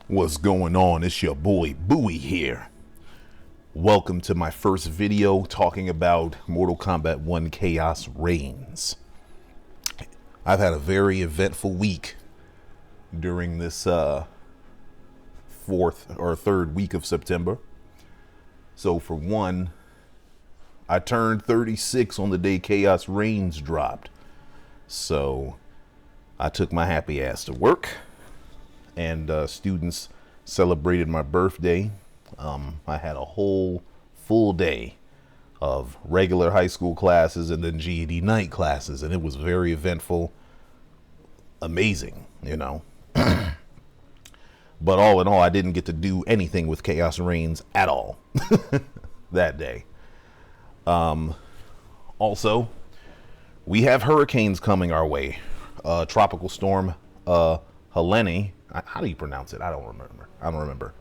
What's going on? It's your boy Bowie here. Welcome to my first video talking about Mortal Kombat 1 Chaos Reigns. I've had a very eventful week during this fourth or third week of September. So for one, I turned 36 on the day Chaos Reigns dropped. So I took my happy ass to work. And students celebrated my birthday. I had a whole full day of regular high school classes and then GED night classes, and it was very eventful, amazing, you know. But all in all, I didn't get to do anything with Chaos Reigns at all that day. Also, we have hurricanes coming our way. Tropical storm Helene. How do you pronounce it? I don't remember.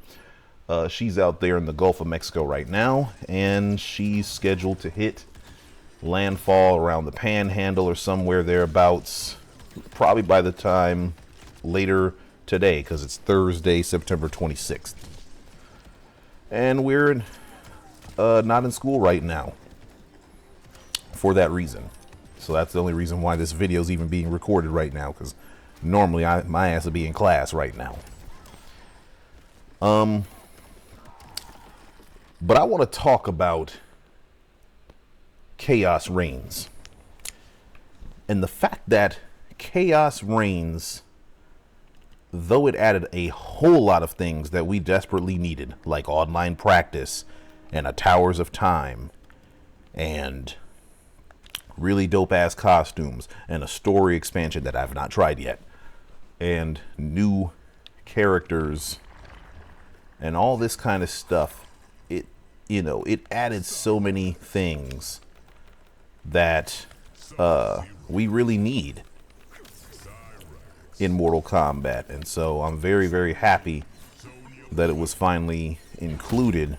She's out there in the Gulf of Mexico right now, and she's scheduled to hit landfall around the Panhandle or somewhere thereabouts, probably by the time later today, because it's Thursday, September 26th. And we're not in school right now for that reason. So that's the only reason why this video is even being recorded right now, because normally my ass would be in class right now. But I want to talk about Chaos Reigns and the fact that Chaos Reigns, though it added a whole lot of things that we desperately needed, like online practice and a Towers of Time and really dope ass costumes and a story expansion that I've not tried yet, and new characters and all this kind of stuff, it added so many things that we really need in Mortal Kombat. And so I'm very, very happy that it was finally included.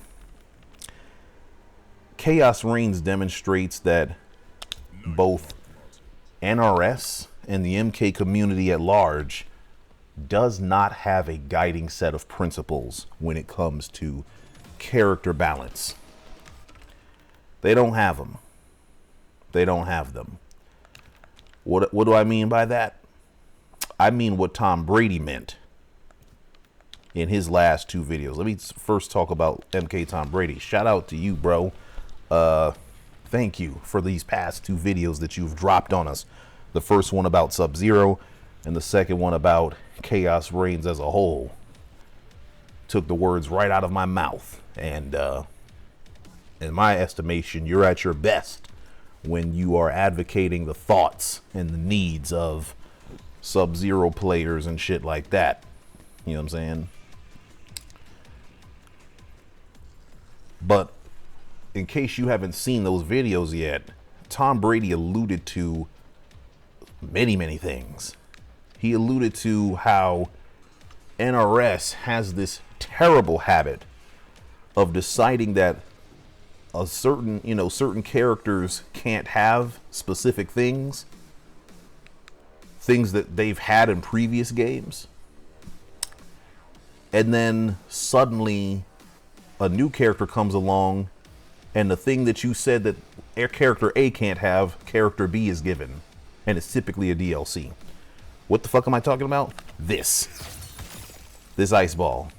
Chaos Reigns demonstrates that both NRS and the MK community at large does not have a guiding set of principles when it comes to character balance. They don't have them. They don't have them. What do I mean by that? I mean what Tom Brady meant in his last two videos. Let me first talk about MK Tom Brady. Shout out to you, bro. Thank you for these past two videos that you've dropped on us. The first one about Sub-Zero and the second one about Chaos Reigns as a whole. Took the words right out of my mouth. And in my estimation, you're at your best when you are advocating the thoughts and the needs of Sub-Zero players and shit like that. You know what I'm saying? But in case you haven't seen those videos yet, Tom Brady alluded to many things. He alluded to how NRS has this terrible habit of deciding that certain characters can't have specific things that they've had in previous games. And then suddenly a new character comes along, and the thing that you said that character A can't have, character B is given. And it's typically a DLC. What the fuck am I talking about? This ice ball.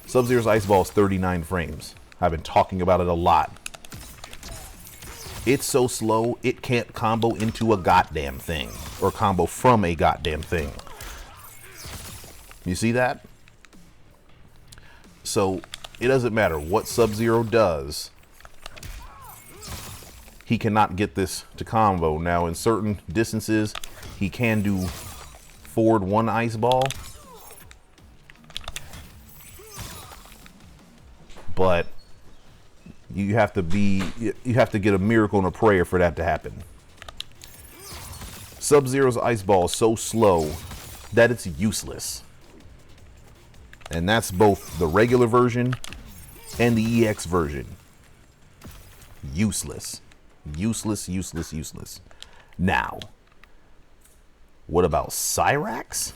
Sub-Zero's ice ball is 39 frames. I've been talking about it a lot. It's so slow, it can't combo into a goddamn thing. Or combo from a goddamn thing. You see that? So, it doesn't matter what Sub-Zero does. He cannot get this to combo. Now, in certain distances, he can do forward one ice ball. But you have to get a miracle and a prayer for that to happen. Sub-Zero's ice ball is so slow that it's useless. And that's both the regular version and the EX version. Useless. Useless. Now, what about Cyrax?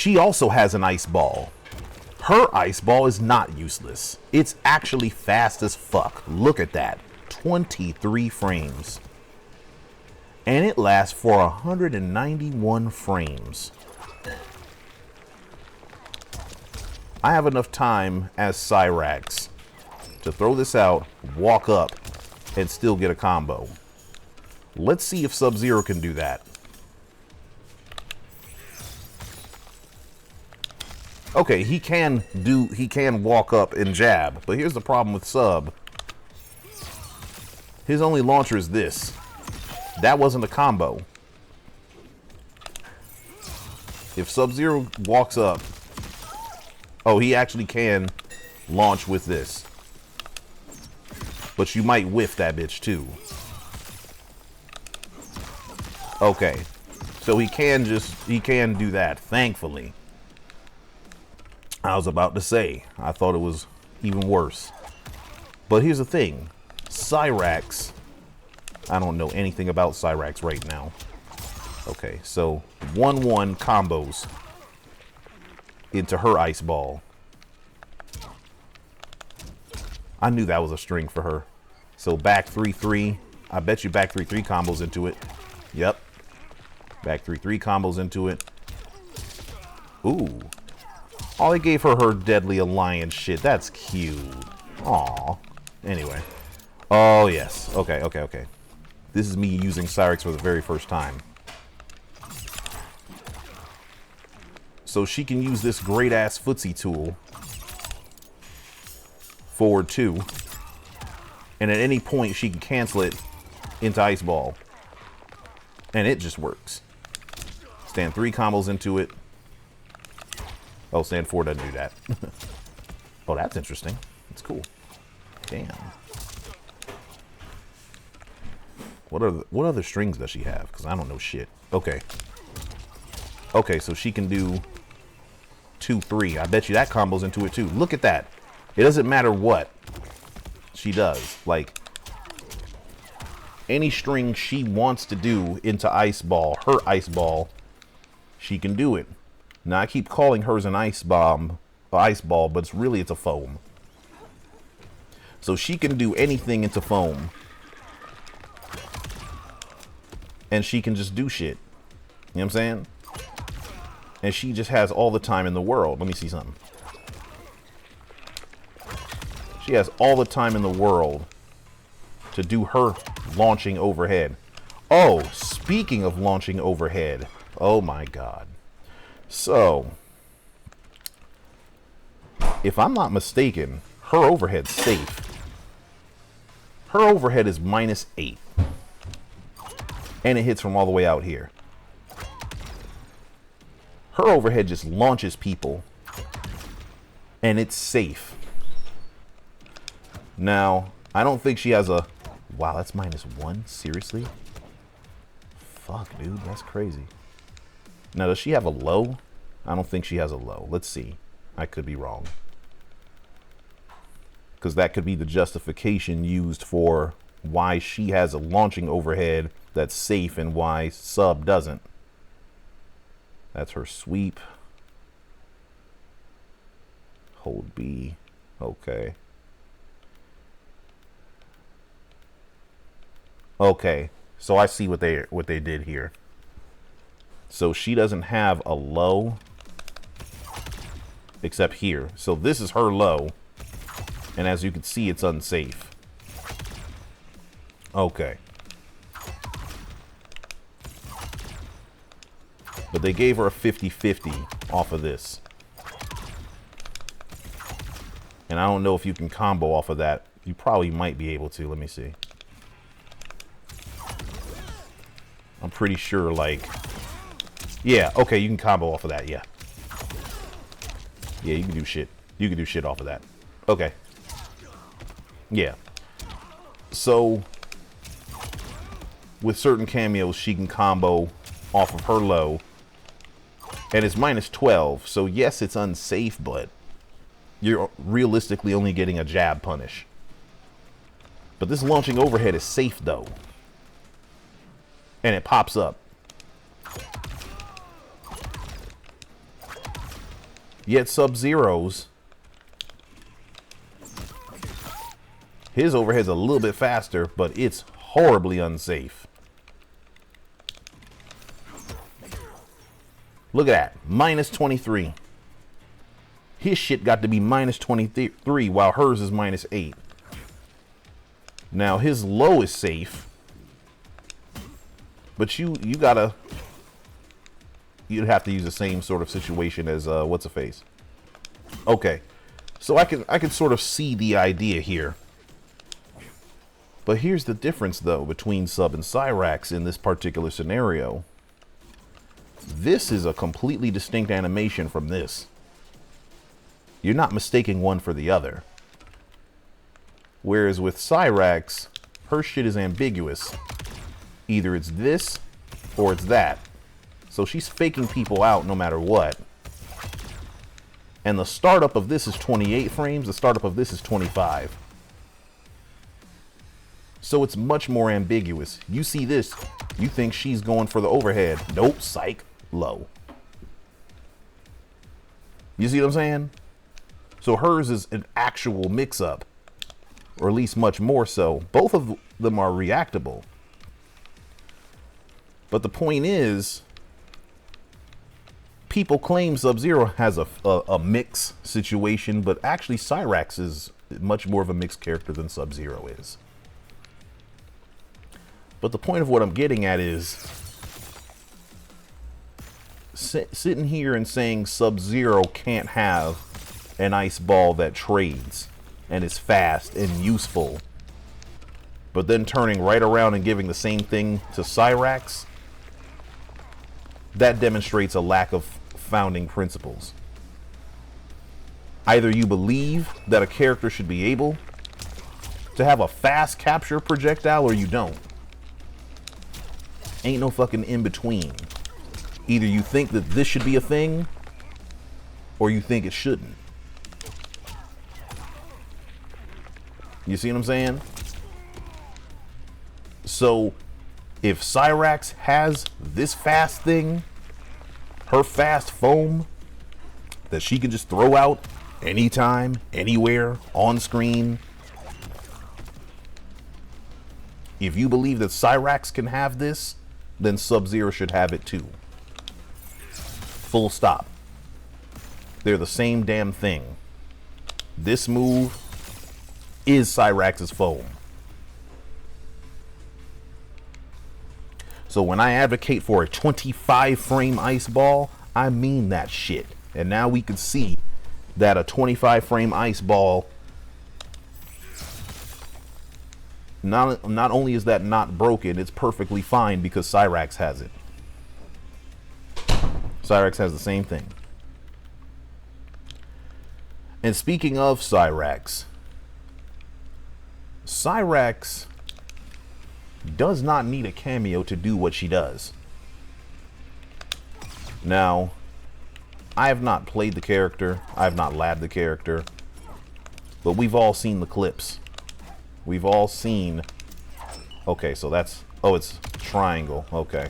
She also has an ice ball. Her ice ball is not useless. It's actually fast as fuck. Look at that. 23 frames. And it lasts for 191 frames. I have enough time as Cyrax to throw this out, walk up, and still get a combo. Let's see if Sub-Zero can do that. Okay, he can walk up and jab, but here's the problem with Sub. His only launcher is this. That wasn't a combo. If Sub-Zero walks up, oh, he actually can launch with this. But you might whiff that bitch too. Okay. So he can do that, thankfully. I was about to say, I thought it was even worse. But here's the thing. Cyrax, I don't know anything about Cyrax right now. Okay, so 1-1 combos into her ice ball. I knew that was a string for her. So back 3-3. I bet you back 3-3 combos into it. Yep. Back 3-3 combos into it. Ooh. Oh, they gave her Deadly Alliance shit. That's cute. Aw. Anyway. Oh, yes. Okay, okay, okay. This is me using Cyrax for the very first time. So she can use this great-ass footsie tool. Forward 2. And at any point, she can cancel it into Ice Ball. And it just works. Stand 3 combos into it. Oh, stand 4 doesn't do that. Oh, that's interesting. It's cool. Damn. What other strings does she have? Because I don't know shit. Okay. Okay, so she can do 2-3. I bet you that combos into it too. Look at that. It doesn't matter what she does. Like, any string she wants to do into Ice Ball, her Ice Ball, she can do it. Now, I keep calling hers an ice ball, but it's really a foam. So she can do anything into foam. And she can just do shit. You know what I'm saying? And she just has all the time in the world. Let me see something. She has all the time in the world to do her launching overhead. Oh, speaking of launching overhead. Oh my God. So, if I'm not mistaken, her overhead's safe. Her overhead is -8. And it hits from all the way out here. Her overhead just launches people. And it's safe. Now, I don't think she has a... Wow, that's -1? Seriously? Fuck, dude, that's crazy. Now, does she have a low? I don't think she has a low. Let's see. I could be wrong. Because that could be the justification used for why she has a launching overhead that's safe and why Sub doesn't. That's her sweep. Hold B. Okay. Okay. So I see what they did here. So she doesn't have a low except here. So this is her low. And as you can see, it's unsafe. Okay. But they gave her a 50-50 off of this. And I don't know if you can combo off of that. You probably might be able to. Let me see. I'm pretty sure, like... Yeah, okay, you can combo off of that, yeah. Yeah, you can do shit. You can do shit off of that. Okay. Yeah. So, with certain cameos, she can combo off of her low. And it's -12, so yes, it's unsafe, but you're realistically only getting a jab punish. But this launching overhead is safe, though. And it pops up. Yet Sub-Zero's, his overhead's a little bit faster, but it's horribly unsafe. Look at that, minus 23. His shit got to be minus 23 while hers is minus 8. Now his low is safe, but you'd have to use the same sort of situation as what's a face. Okay, so I can sort of see the idea here. But here's the difference though between Sub and Cyrax in this particular scenario. This is a completely distinct animation from this. You're not mistaking one for the other. Whereas with Cyrax, her shit is ambiguous. Either it's this or it's that. So she's faking people out no matter what. And the startup of this is 28 frames. The startup of this is 25. So it's much more ambiguous. You see this, you think she's going for the overhead. Nope, psych, low. You see what I'm saying? So hers is an actual mix-up. Or at least much more so. Both of them are reactable. But the point is, people claim Sub-Zero has a mix situation, but actually Cyrax is much more of a mixed character than Sub-Zero is. But the point of what I'm getting at is, sitting here and saying Sub-Zero can't have an ice ball that trades and is fast and useful, but then turning right around and giving the same thing to Cyrax, that demonstrates a lack of founding principles. Either you believe that a character should be able to have a fast capture projectile or you don't. Ain't no fucking in between. Either you think that this should be a thing or you think it shouldn't. You see what I'm saying? So if Cyrax has this fast thing, her fast foam that she can just throw out anytime, anywhere, on screen, if you believe that Cyrax can have this, then Sub-Zero should have it too. Full stop. They're the same damn thing. This move is Cyrax's foam. So when I advocate for a 25 frame ice ball, I mean that shit. And now we can see that a 25 frame ice ball, not only is that not broken, it's perfectly fine because Cyrax has it. Cyrax has the same thing. And speaking of Cyrax, Cyrax does not need a cameo to do what she does. Now, I have not played the character, I have not labbed the character, but we've all seen the clips. We've all seen, okay, so that's, oh, it's triangle, okay.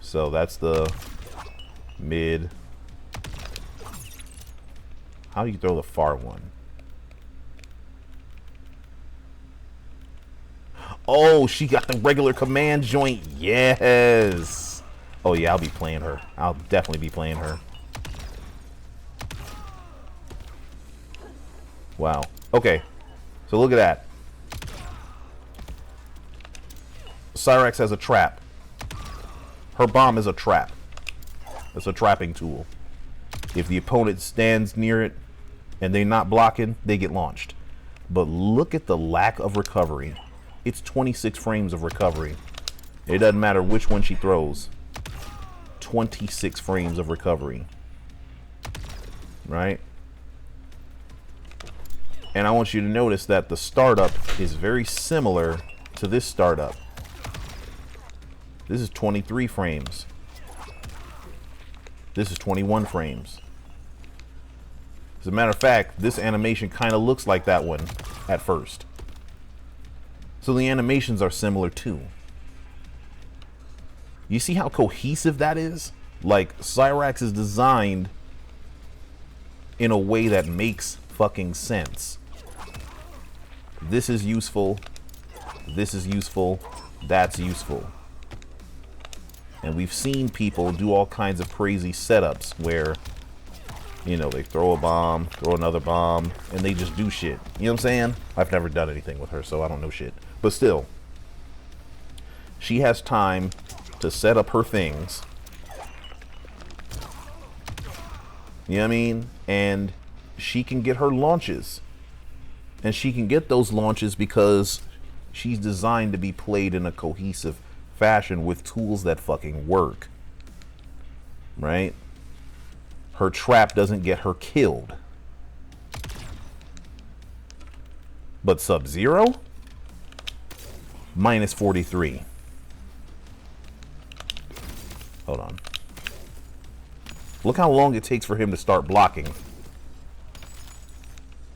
So that's the mid. How do you throw the far one? Oh, she got the regular command joint. Yes. Oh yeah, I'll be playing her. I'll definitely be playing her. Wow. Okay. So look at that. Cyrax has a trap. Her bomb is a trap. It's a trapping tool. If the opponent stands near it and they're not blocking, they get launched. But look at the lack of recovery. It's 26 frames of recovery. It doesn't matter which one she throws. 26 frames of recovery. Right? And I want you to notice that the startup is very similar to this startup. This is 23 frames. This is 21 frames. As a matter of fact, this animation kind of looks like that one at first. So the animations are similar too. You see how cohesive that is? Like, Cyrax is designed in a way that makes fucking sense. This is useful. This is useful. That's useful. And we've seen people do all kinds of crazy setups where, you know, they throw a bomb, throw another bomb, and they just do shit. You know what I'm saying? I've never done anything with her, so I don't know shit. But still, she has time to set up her things. You know what I mean? And she can get her launches. And she can get those launches because she's designed to be played in a cohesive fashion with tools that fucking work. Right? Her trap doesn't get her killed. But Sub-Zero? Minus 43. Hold on. Look how long it takes for him to start blocking.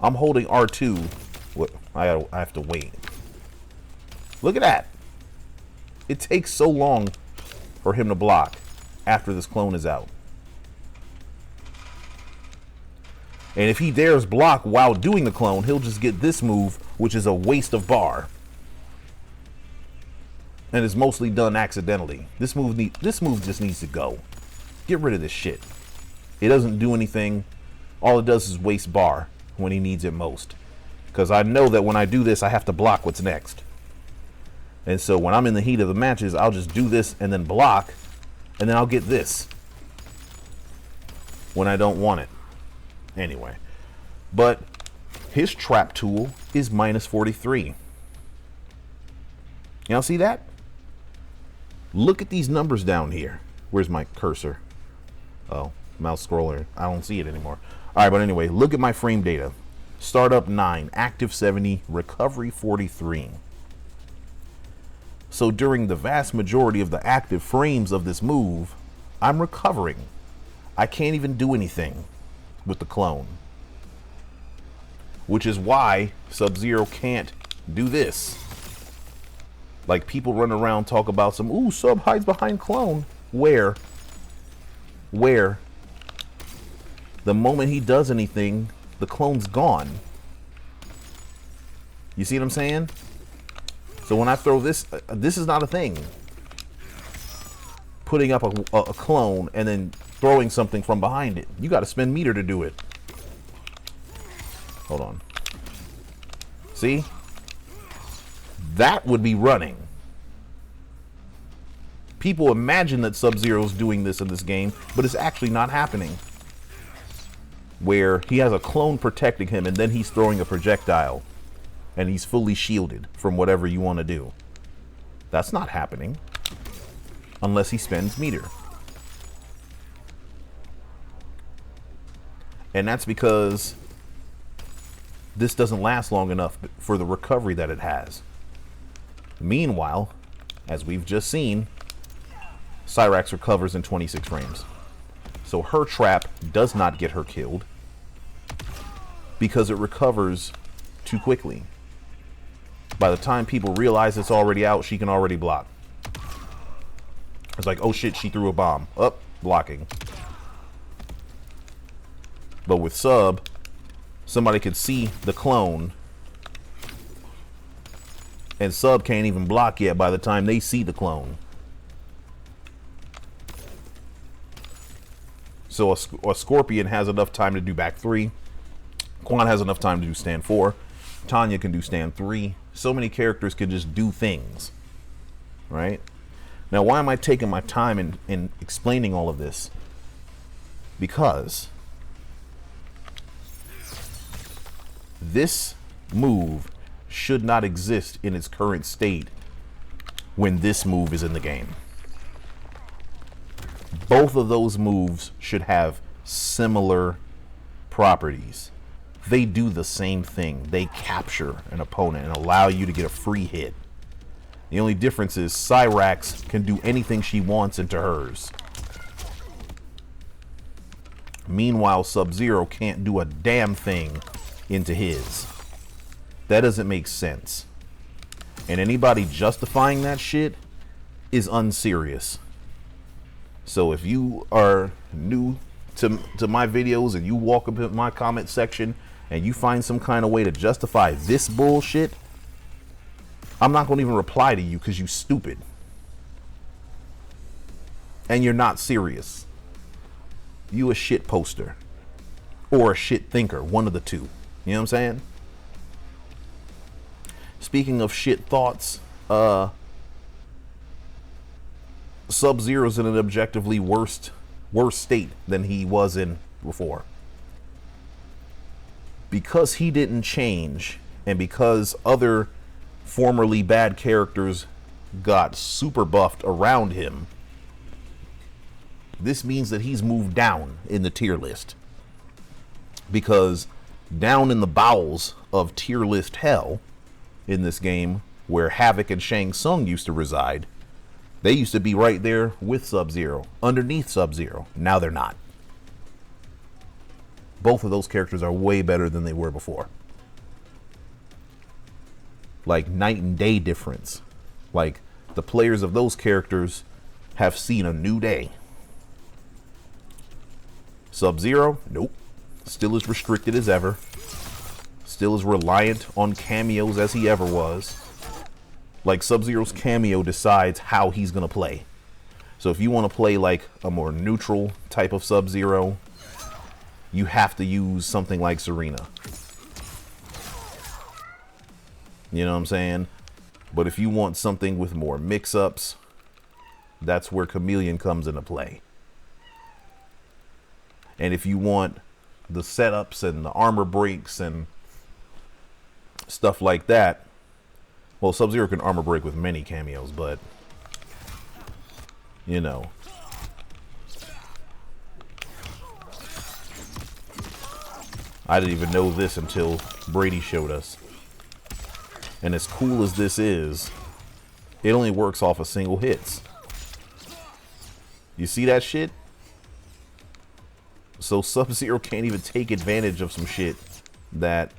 I'm holding R2. What? I have to wait. Look at that. It takes so long for him to block after this clone is out. And if he dares block while doing the clone, he'll just get this move, which is a waste of bar. And is mostly done accidentally. This move just needs to go. Get rid of this shit. It doesn't do anything. All it does is waste bar when he needs it most. Because I know that when I do this, I have to block what's next. And so when I'm in the heat of the matches, I'll just do this and then block. And then I'll get this. When I don't want it. Anyway. But his trap tool is minus 43. Y'all see that? Look at these numbers down here. Where's my cursor? Oh, mouse scroller. I don't see it anymore. All right, but anyway, look at my frame data. Startup 9, active 70, recovery 43. So during the vast majority of the active frames of this move, I'm recovering. I can't even do anything with the clone. Which is why Sub-Zero can't do this. Like people run around talk about some, ooh, Sub hides behind clone. Where? The moment he does anything, the clone's gone. You see what I'm saying? So when I throw this, this is not a thing. Putting up a clone and then throwing something from behind it. You got to spend meter to do it. Hold on. See? That would be running. People imagine that Sub-Zero's doing this in this game, but it's actually not happening. Where he has a clone protecting him and then he's throwing a projectile and he's fully shielded from whatever you want to do. That's not happening unless he spends meter. And that's because this doesn't last long enough for the recovery that it has. Meanwhile, as we've just seen, Cyrax recovers in 26 frames. So her trap does not get her killed because it recovers too quickly. By the time people realize it's already out, she can already block. It's like, oh shit, she threw a bomb. Up, blocking. But with Sub, somebody could see the clone and Sub can't even block yet by the time they see the clone. So a Scorpion has enough time to do back 3. Quan has enough time to do stand 4. Tanya can do stand 3. So many characters can just do things. Right? Now, why am I taking my time in explaining all of this? Because this move should not exist in its current state when this move is in the game. Both of those moves should have similar properties. They do the same thing. They capture an opponent and allow you to get a free hit. The only difference is Cyrax can do anything she wants into hers. Meanwhile, Sub-Zero can't do a damn thing into his. That doesn't make sense. And anybody justifying that shit is unserious. So if you are new to my videos and you walk up in my comment section and you find some kind of way to justify this bullshit, I'm not going to even reply to you because you stupid. And you're not serious. You a shit poster. Or a shit thinker. One of the two. You know what I'm saying? Speaking of shit thoughts, Sub-Zero's in an objectively worse state than he was in before. Because he didn't change, and because other formerly bad characters got super buffed around him, this means that he's moved down in the tier list. Because down in the bowels of tier list hell in this game, where Havoc and Shang Tsung used to reside, they used to be right there with Sub-Zero, underneath Sub-Zero. Now they're not. Both of those characters are way better than they were before. Like night and day difference. Like the players of those characters have seen a new day. Sub-Zero, nope. Still as restricted as ever. Still as reliant on cameos as he ever was. Like Sub-Zero's cameo decides how he's gonna play. So if you want to play like a more neutral type of Sub-Zero, you have to use something like Serena. You know what I'm saying? But if you want something with more mix-ups, that's where Chameleon comes into play. And if you want the setups and the armor breaks and stuff like that, well, Sub-Zero can armor break with many cameos, but you know. I didn't even know this until Brady showed us. And as cool as this is, it only works off of single hits. You see that shit? So Sub-Zero can't even take advantage of some shit that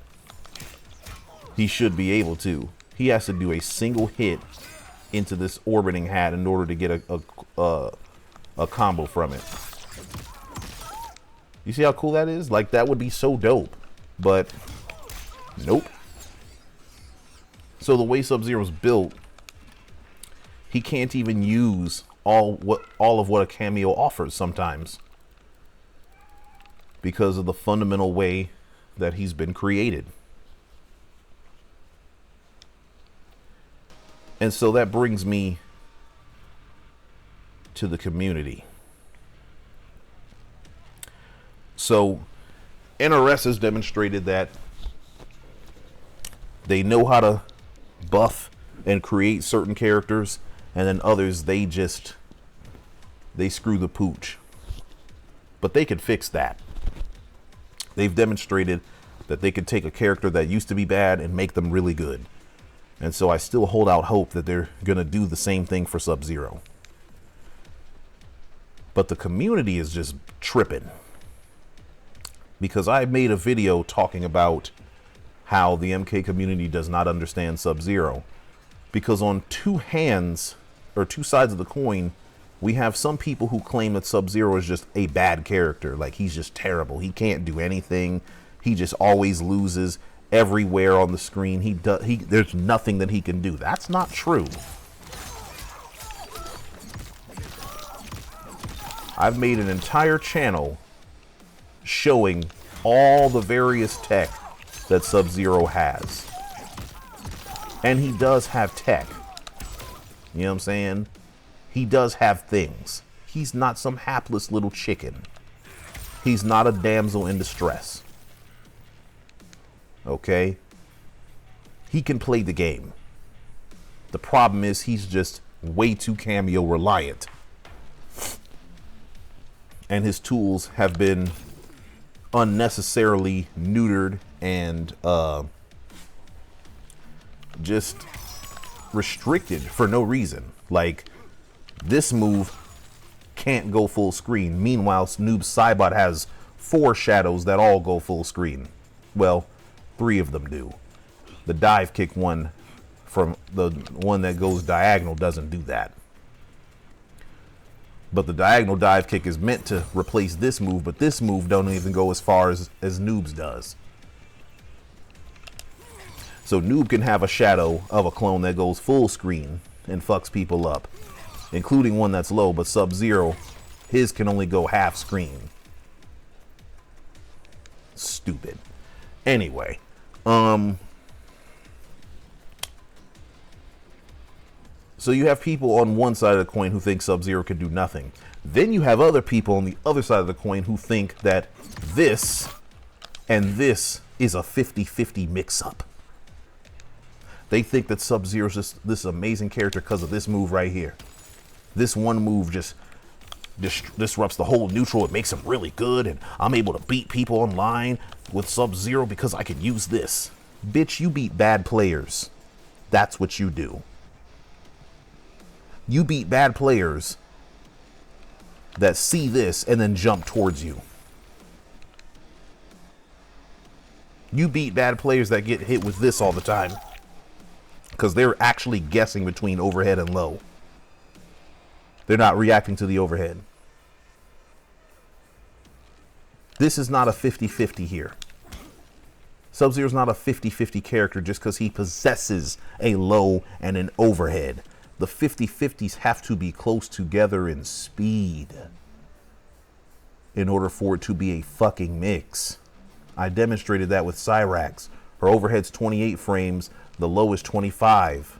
he should be able to. He has to do a single hit into this orbiting hat in order to get a combo from it. You see how cool that is? Like, that would be so dope. But nope. So the way Sub-Zero's built, he can't even use all of what a cameo offers sometimes, because of the fundamental way that he's been created. And so that brings me to the community. So NRS has demonstrated that they know how to buff and create certain characters, and then others they screw the pooch. But they could fix that. They've demonstrated that they could take a character that used to be bad and make them really good. And so I still hold out hope that they're going to do the same thing for Sub-Zero. But the community is just tripping. Because I made a video talking about how the MK community does not understand Sub-Zero. Because on two hands, or two sides of the coin, we have some people who claim that Sub-Zero is just a bad character. Like, he's just terrible. He can't do anything. He just always loses everywhere on the screen. There's nothing that he can do. That's not true. I've made an entire channel showing all the various tech that Sub-Zero has. And he does have tech. You know what I'm saying? He does have things. He's not some hapless little chicken. He's not a damsel in distress. Okay? He can play the game. The problem is he's just way too cameo reliant. And his tools have been unnecessarily neutered and just restricted for no reason. Like, this move can't go full screen. Meanwhile, Noob Saibot has 4 shadows that all go full screen. Well, 3 of them do. The dive kick one from the one that goes diagonal doesn't do that. But the diagonal dive kick is meant to replace this move, but this move don't even go as far as Noob's does. So Noob can have a shadow of a clone that goes full screen and fucks people up, including one that's low, but Sub-Zero, his can only go half screen. Stupid. Anyway, so you have people on one side of the coin who think Sub-Zero can do nothing. Then you have other people on the other side of the coin who think that this and this is a 50-50 mix-up. They think that Sub-Zero is just this amazing character because of this move right here. This one move just disrupts the whole neutral. It makes him really good, and I'm able to beat people online with Sub-Zero because I can use this. Bitch, you beat bad players. That's what you do. You beat bad players that see this and then jump towards you. You beat bad players that get hit with this all the time because they're actually guessing between overhead and low. They're not reacting to the overhead. This is not a 50-50 here. Sub-Zero's not a 50-50 character just because he possesses a low and an overhead. The 50-50s have to be close together in speed in order for it to be a fucking mix. I demonstrated that with Cyrax. Her overhead's 28 frames, the low is 25.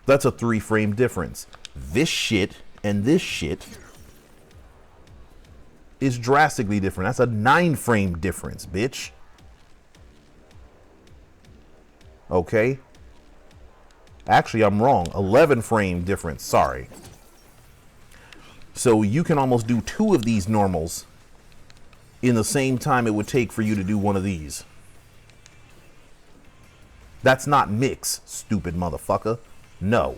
That's a 3-frame difference. This shit and this shit is drastically different. That's a 9-frame difference, bitch. Okay? Actually, I'm wrong. 11-frame difference. Sorry. So you can almost do 2 of these normals in the same time it would take for you to do one of these. That's not mix, stupid motherfucker. No.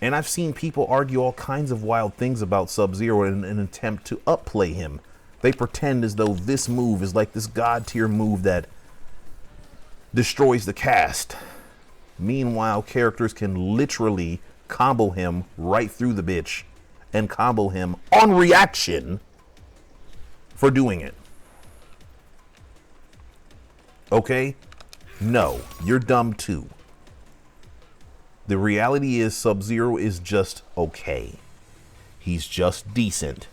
And I've seen people argue all kinds of wild things about Sub-Zero in an attempt to upplay him. They pretend as though this move is like this god tier move that destroys the cast. Meanwhile, characters can literally combo him right through the bitch and combo him on reaction for doing it. Okay? No, you're dumb too. The reality is Sub-Zero is just okay. He's just decent.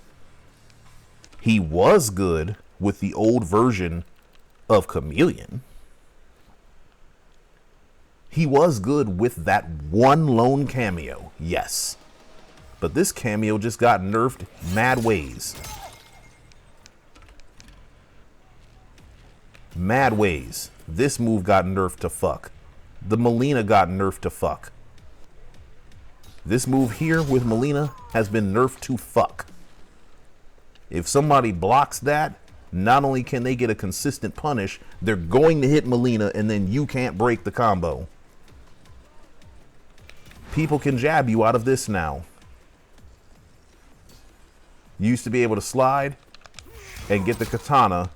He was good with the old version of Chameleon. He was good with that one lone cameo, yes. But this cameo just got nerfed mad ways. Mad ways. This move got nerfed to fuck. The Melina got nerfed to fuck. This move here with Melina has been nerfed to fuck. If somebody blocks that, not only can they get a consistent punish, they're going to hit Melina and then you can't break the combo. People can jab you out of this now. You used to be able to slide and get the katana,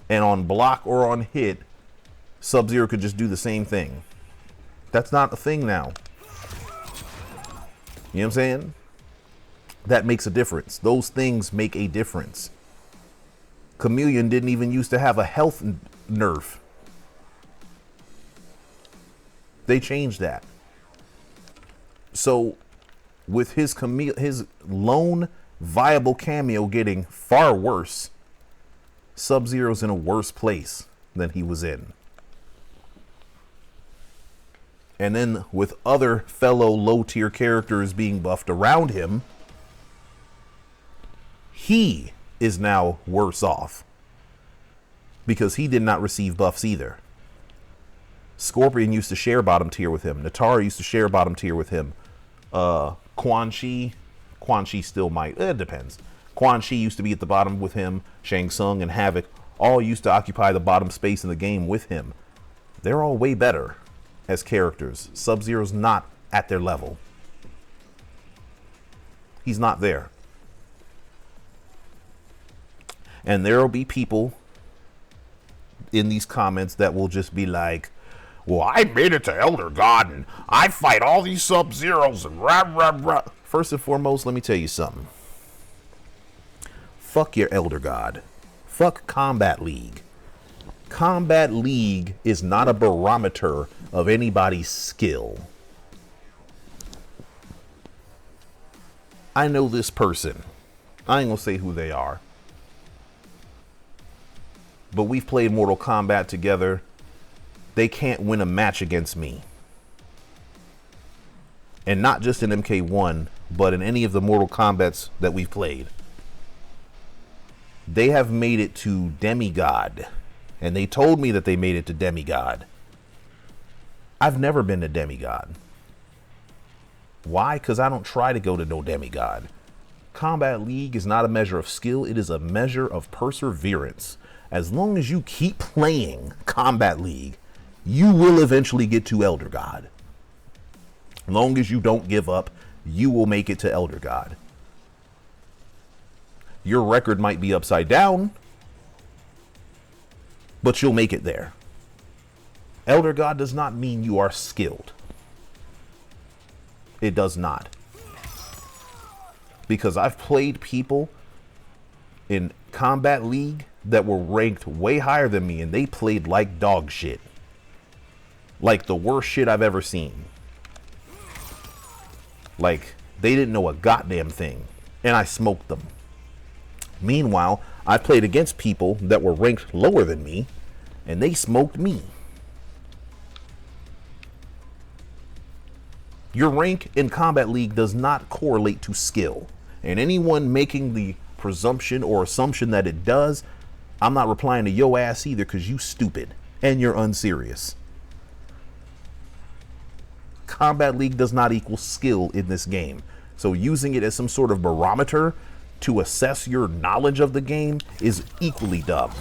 and on block or on hit, Sub-Zero could just do the same thing. That's not a thing now. You know what I'm saying? That makes a difference. Those things make a difference. Chameleon didn't even used to have a health nerf. They changed that. So with his lone viable cameo getting far worse, Sub-Zero's in a worse place than he was in. And then with other fellow low tier characters being buffed around him, he is now worse off because he did not receive buffs either. Scorpion used to share bottom tier with him. Natara used to share bottom tier with him. Quan Chi still might. It depends. Quan Chi used to be at the bottom with him. Shang Tsung and Havoc all used to occupy the bottom space in the game with him. They're all way better as characters. Sub-Zero's not at their level. He's not there. And there will be people in these comments that will just be like, well, I made it to Elder God and I fight all these Sub-Zeros and rah, rah, rah. first and foremost, let me tell you something. Fuck your Elder God. Fuck Combat League. Combat League is not a barometer of anybody's skill. I know this person. I ain't gonna say who they are. But we've played Mortal Kombat together. They can't win a match against me. And not just in MK1, but in any of the Mortal Kombats that we've played. They have made it to Demigod. And they told me that they made it to Demigod. I've never been to Demigod. Why? Because I don't try to go to no Demigod. Combat League is not a measure of skill. It is a measure of perseverance. As long as you keep playing Combat League, you will eventually get to Elder God. As long as you don't give up, you will make it to Elder God. Your record might be upside down, but you'll make it there. Elder God does not mean you are skilled. It does not. Because I've played people in Combat League that were ranked way higher than me, and they played like dog shit. Like the worst shit I've ever seen. Like, they didn't know a goddamn thing, and I smoked them. Meanwhile, I played against people that were ranked lower than me, and they smoked me. Your rank in Combat League does not correlate to skill. And anyone making the presumption or assumption that it does, I'm not replying to yo ass either, because you stupid and you're unserious. Combat League does not equal skill in this game. So using it as some sort of barometer to assess your knowledge of the game is equally dumb.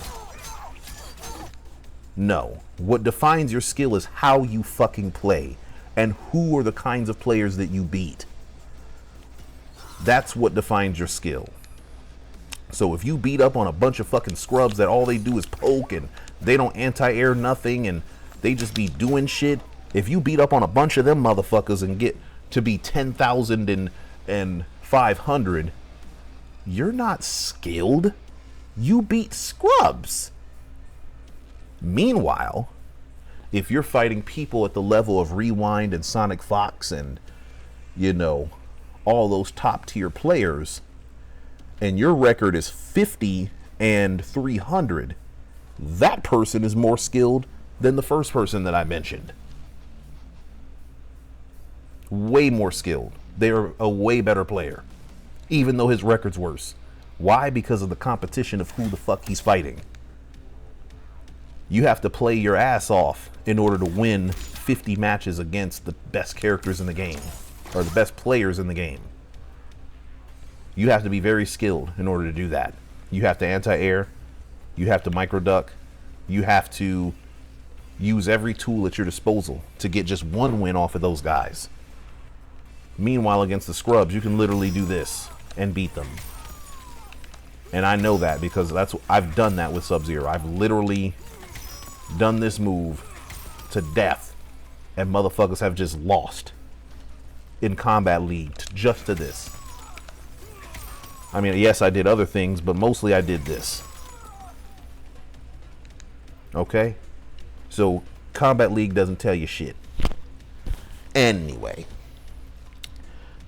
No. What defines your skill is how you fucking play and who are the kinds of players that you beat. That's what defines your skill. So if you beat up on a bunch of fucking scrubs that all they do is poke and they don't anti-air nothing and they just be doing shit, if you beat up on a bunch of them motherfuckers and get to be 10,500, you're not skilled. You beat scrubs. Meanwhile, if you're fighting people at the level of Rewind and Sonic Fox and, you know, all those top tier players, and your record is 50 and 300, that person is more skilled than the first person that I mentioned. Way more skilled. They're a way better player, even though his record's worse. Why? Because of the competition of who the fuck he's fighting. You have to play your ass off in order to win 50 matches against the best characters in the game, or the best players in the game. You have to be very skilled in order to do that. You have to anti-air, you have to micro-duck, you have to use every tool at your disposal to get just one win off of those guys. Meanwhile, against the scrubs, you can literally do this and beat them. And I know that because I've done that with Sub-Zero. I've literally done this move to death, and motherfuckers have just lost in Combat League just to this. I mean, yes, I did other things, but mostly I did this. Okay? So, Combat League doesn't tell you shit. Anyway.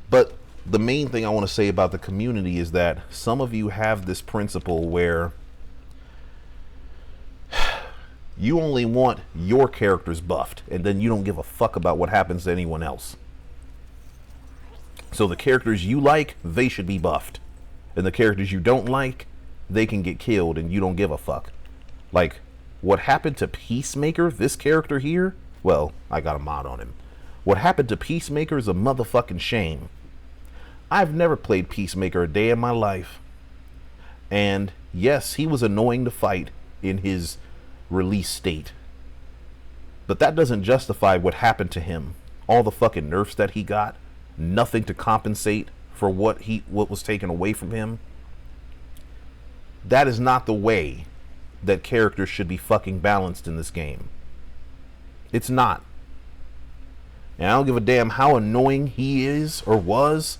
But the main thing I want to say about the community is that some of you have this principle where you only want your characters buffed, and then you don't give a fuck about what happens to anyone else. So the characters you like, they should be buffed. And the characters you don't like, they can get killed and you don't give a fuck. Like, what happened to Peacemaker, this character here? Well, I got a mod on him. What happened to Peacemaker is a motherfucking shame. I've never played Peacemaker a day in my life. And yes, he was annoying to fight in his release state. But that doesn't justify what happened to him. All the fucking nerfs that he got, nothing to compensate for what was taken away from him. That is not the way that characters should be fucking balanced in this game. It's not. And I don't give a damn how annoying he is or was.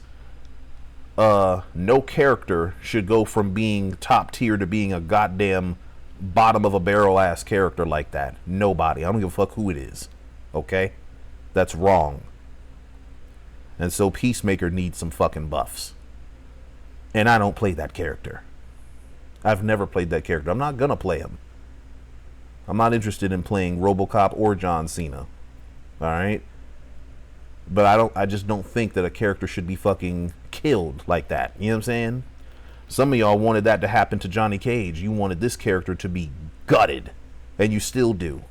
No character should go from being top tier to being a goddamn bottom of a barrel ass character like that. Nobody. I don't give a fuck who it is. Okay? That's wrong. And so Peacemaker needs some fucking buffs. And I don't play that character. I've never played that character. I'm not gonna play him. I'm not interested in playing RoboCop or John Cena. Alright? But I just don't think that a character should be fucking killed like that. You know what I'm saying? Some of y'all wanted that to happen to Johnny Cage. You wanted this character to be gutted. And you still do.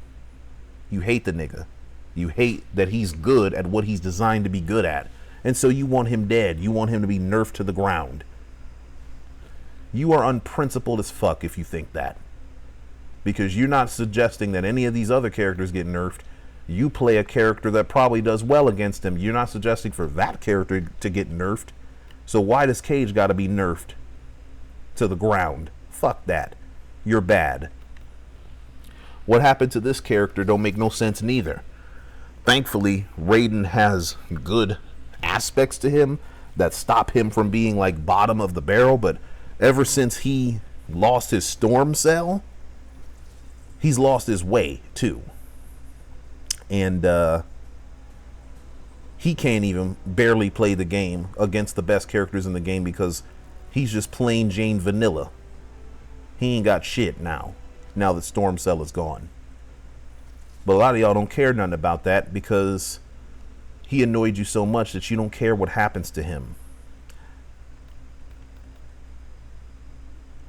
You hate the nigga. You hate that he's good at what he's designed to be good at. And so you want him dead. You want him to be nerfed to the ground. You are unprincipled as fuck if you think that. Because you're not suggesting that any of these other characters get nerfed. You play a character that probably does well against him. You're not suggesting for that character to get nerfed. So why does Cage gotta be nerfed to the ground? Fuck that. You're bad. What happened to this character don't make no sense neither. Thankfully, Raiden has good aspects to him that stop him from being like bottom of the barrel, but ever since he lost his storm cell, he's lost his way too. And he can't even barely play the game against the best characters in the game because he's just plain Jane vanilla. He ain't got shit now that Storm Cell is gone. But a lot of y'all don't care nothing about that because he annoyed you so much that you don't care what happens to him.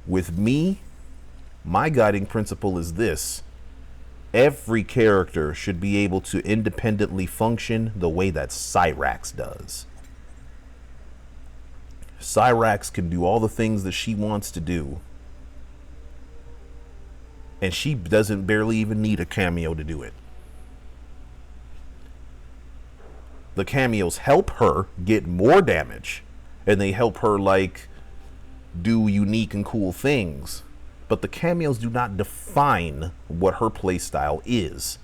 With me, my guiding principle is this. Every character should be able to independently function the way that Cyrax does. Cyrax can do all the things that she wants to do. And she doesn't barely even need a cameo to do it. The cameos help her get more damage. And they help her like do unique and cool things. But the cameos do not define what her playstyle is.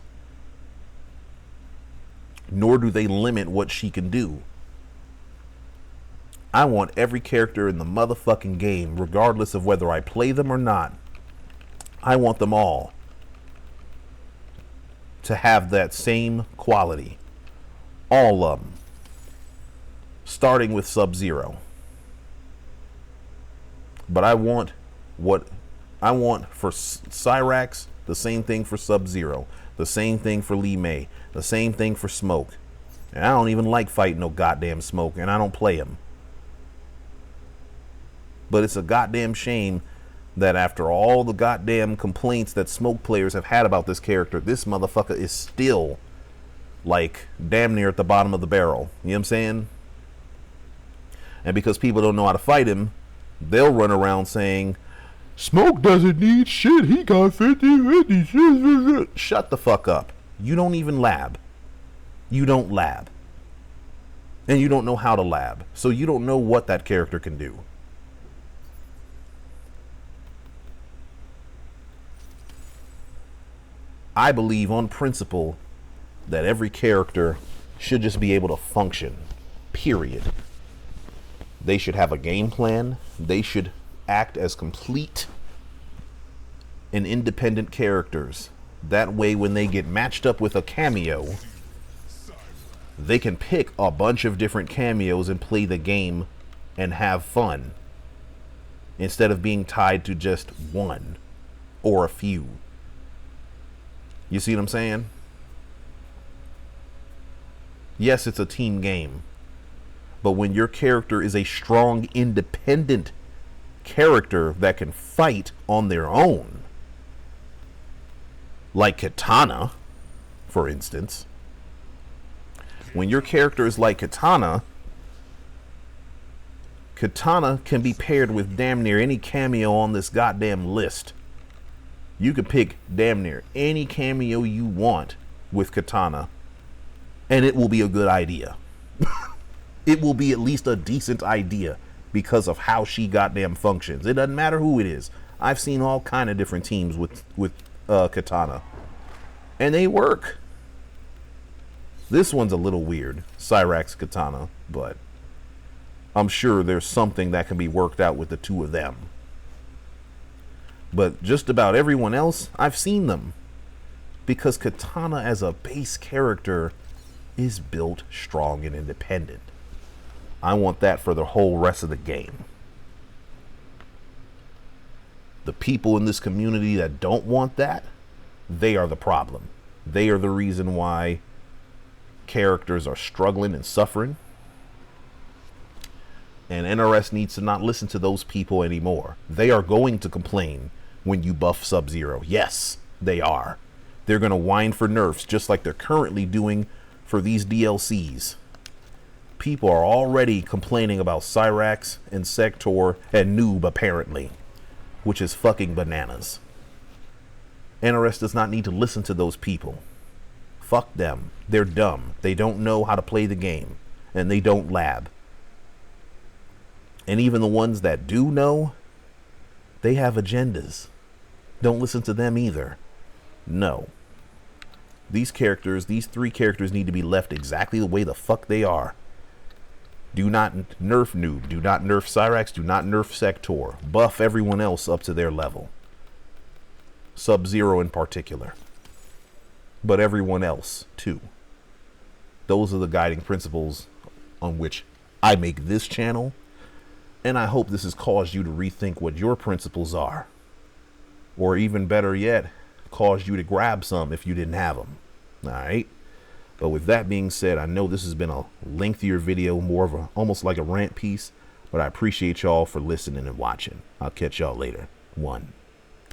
Nor do they limit what she can do. I want every character in the motherfucking game, regardless of whether I play them or not. I want them all to have that same quality. All of them. Starting with Sub-Zero. But I want for Cyrax, the same thing for Sub-Zero, the same thing for Li Mei, the same thing for Smoke. And I don't even like fighting no goddamn Smoke, and I don't play him. But it's a goddamn shame that after all the goddamn complaints that Smoke players have had about this character, this motherfucker is still like damn near at the bottom of the barrel. You know what I'm saying? And because people don't know how to fight him, they'll run around saying, Smoke doesn't need shit. He got 50. Shut the fuck up. You don't even lab. You don't lab. And you don't know how to lab. So you don't know what that character can do. I believe on principle that every character should just be able to function. Period. They should have a game plan. They should act as complete and independent characters. That way when they get matched up with a cameo, they can pick a bunch of different cameos and play the game and have fun instead of being tied to just one or a few. You see what I'm saying? Yes, it's a team game. But when your character is a strong, independent character that can fight on their own, like Katana, for instance, when your character is like Katana, Katana can be paired with damn near any cameo on this goddamn list. You can pick damn near any cameo you want with Katana, and it will be a good idea. It will be at least a decent idea because of how she goddamn functions. It doesn't matter who it is. I've seen all kind of different teams with Katana, and they work. This one's a little weird, Cyrax Katana, but I'm sure there's something that can be worked out with the two of them. But just about everyone else, I've seen them. Because Katana as a base character is built strong and independent. I want that for the whole rest of the game. The people in this community that don't want that, they are the problem. They are the reason why characters are struggling and suffering. And NRS needs to not listen to those people anymore. They are going to complain when you buff Sub-Zero. Yes, they are. They're going to whine for nerfs just like they're currently doing for these DLCs. People are already complaining about Cyrax and Sector and Noob apparently, which is fucking bananas. NRS does not need to listen to those people. Fuck them. They're dumb. They don't know how to play the game, and they don't lab. And even the ones that do know, they have agendas. Don't listen to them either. No. These characters, these three characters need to be left exactly the way the fuck they are. Do not nerf Noob. Do not nerf Cyrax. Do not nerf Sector. Buff everyone else up to their level. Sub-Zero in particular. But everyone else, too. Those are the guiding principles on which I make this channel. And I hope this has caused you to rethink what your principles are. Or even better yet, caused you to grab some if you didn't have them. Alright? But with that being said, I know this has been a lengthier video, more of almost like a rant piece. But I appreciate y'all for listening and watching. I'll catch y'all later. 1.